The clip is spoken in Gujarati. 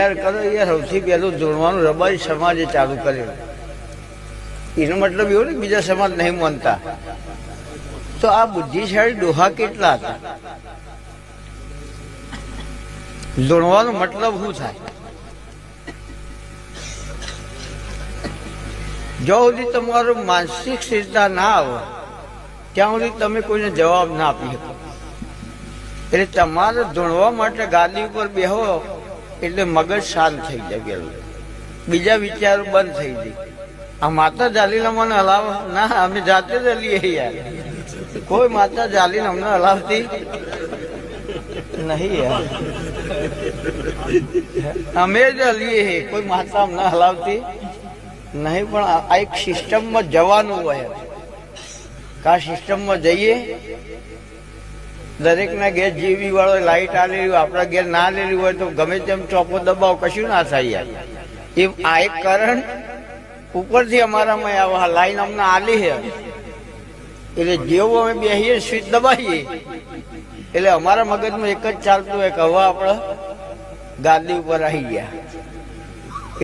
કરો યાર, સૌથી પહેલું જોડવાનું રબારી સમાજે ચાલુ કરેલું. એનો મતલબ એવો ને બીજા સમાજ નહીં માનતા. તો આ બુદ્ધિશાળી ડોહા કેટલા હતા? જોડવાનો મતલબ શું થાય? જો સુધી તમારું માનસિક સ્થિરતા ના આવે ત્યાં સુધી તમે કોઈને જવાબ ના આપી શકો. એટલે તમારે ધૂણવા માટે ગાદી ઉપર બેહો એટલે મગજ શાંત થઈ જાય, બીજા વિચારો બંધ થઈ જાય. આ માતા જાલીને મને હલાવ ના, અમે જાતે જ હલીએ યાર. કોઈ માતા જાલીને અમને હલાવતી નહીં યાર, અમે જ હલીએ, કોઈ માતા અમને હલાવતી નહીં. પણ આ એક સિસ્ટમમાં જવાનું હોય, આ સિસ્ટમમાં જઈએ. દરેકના ઘેર જીવી વાળો લાઈટ આલેલી હોય, આપણા ઘેર ના લેલી હોય તો ગમે તેમ ચોપો દબાવ કશું ના થાય યાર. એમ આ એક કરંટ ઉપરથી અમારામાં આવે, લાઈન અમને આલી છે એટલે જેવું અમે બેસીએ સ્વિચ દબાવીએ એટલે અમારા મગજમાં એક જ ચાલતું હોય કે હવે આપણે ગાદી ઉપર આવી ગયા.